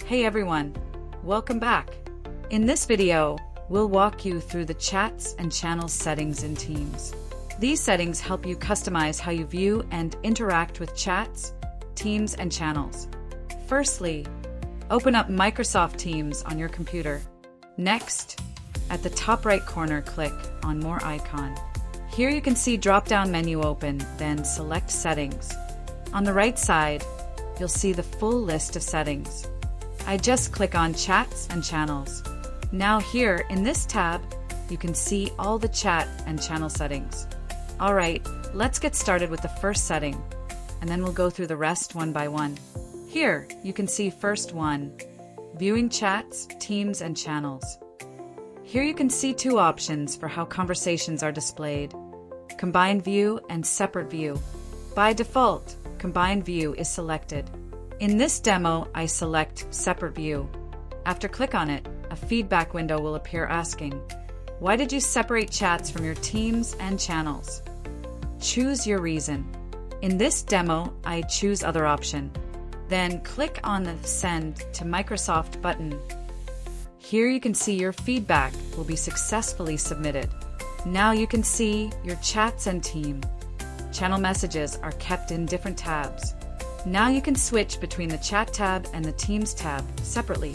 Hey everyone, welcome back. In this video, we'll walk you through the chats and channels settings in Teams. These settings help you customize how you view and interact with chats, teams, and channels. Firstly, open up Microsoft Teams on your computer. Next, at the top right corner, click on More icon. Here you can see drop-down menu open, then select Settings. On the right side, you'll see the full list of settings. I just click on Chats and Channels. Now here in this tab, you can see all the chat and channel settings. Alright, let's get started with the first setting, and then we'll go through the rest one by one. Here, you can see first one, viewing chats, teams, and channels. Here you can see two options for how conversations are displayed, combined view and separate view. By default, combined view is selected. In this demo, I select separate view. After click on it, a feedback window will appear asking, why did you separate chats from your teams and channels? Choose your reason. In this demo, I choose other option. Then click on the Send to Microsoft button. Here you can see your feedback will be successfully submitted. Now you can see your chats and team. Channel messages are kept in different tabs. Now you can switch between the Chat tab and the Teams tab separately.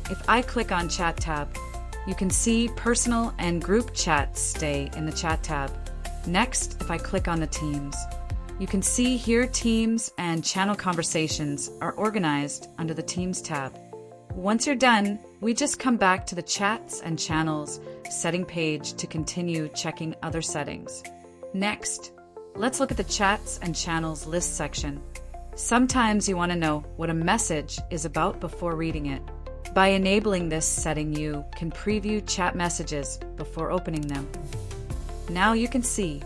If I click on Chat tab, you can see personal and group chats stay in the Chat tab. Next, if I click on the Teams, you can see here teams and channel conversations are organized under the Teams tab. Once you're done, we just come back to the Chats and Channels setting page to continue checking other settings. Next, let's look at the Chats and Channels list section. Sometimes you want to know what a message is about before reading it. By enabling this setting, you can preview chat messages before opening them. Now you can see,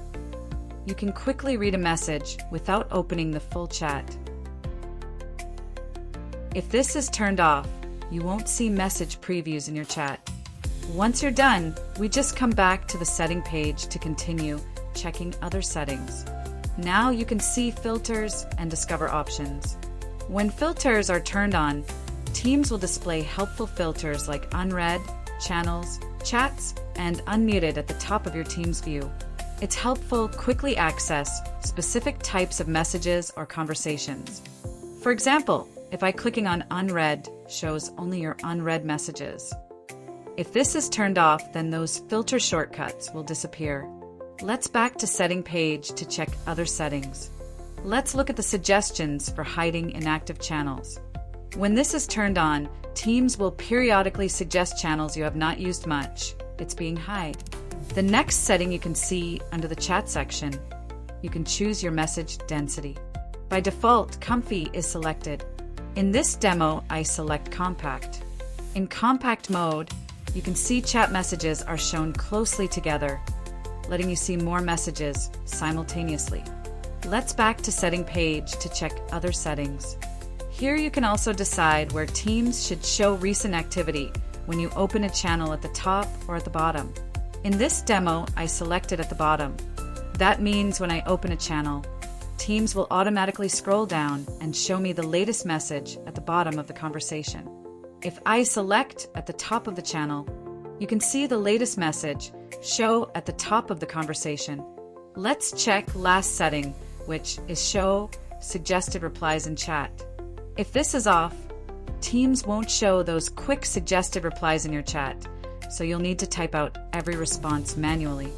you can quickly read a message without opening the full chat. If this is turned off, you won't see message previews in your chat. Once you're done, we just come back to the setting page to continue checking other settings. Now you can see filters and discover options. When filters are turned on, Teams will display helpful filters like unread, channels, chats, and unmuted at the top of your Teams view. It's helpful to quickly access specific types of messages or conversations. For example, if clicking on unread shows only your unread messages. If this is turned off, then those filter shortcuts will disappear. Let's back to setting page to check other settings. Let's look at the suggestions for hiding inactive channels. When this is turned on, Teams will periodically suggest channels you have not used much. It's being hide. The next setting you can see under the chat section. You can choose your message density. By default, Comfy is selected. In this demo, I select Compact. In compact mode, you can see chat messages are shown closely together, letting you see more messages simultaneously. Let's back to setting page to check other settings. Here you can also decide where Teams should show recent activity when you open a channel at the top or at the bottom. In this demo, I selected at the bottom. That means when I open a channel, Teams will automatically scroll down and show me the latest message at the bottom of the conversation. If I select at the top of the channel, you can see the latest message show at the top of the conversation. Let's check last setting, which is show suggested replies in chat. If this is off, Teams won't show those quick suggested replies in your chat, so you'll need to type out every response manually.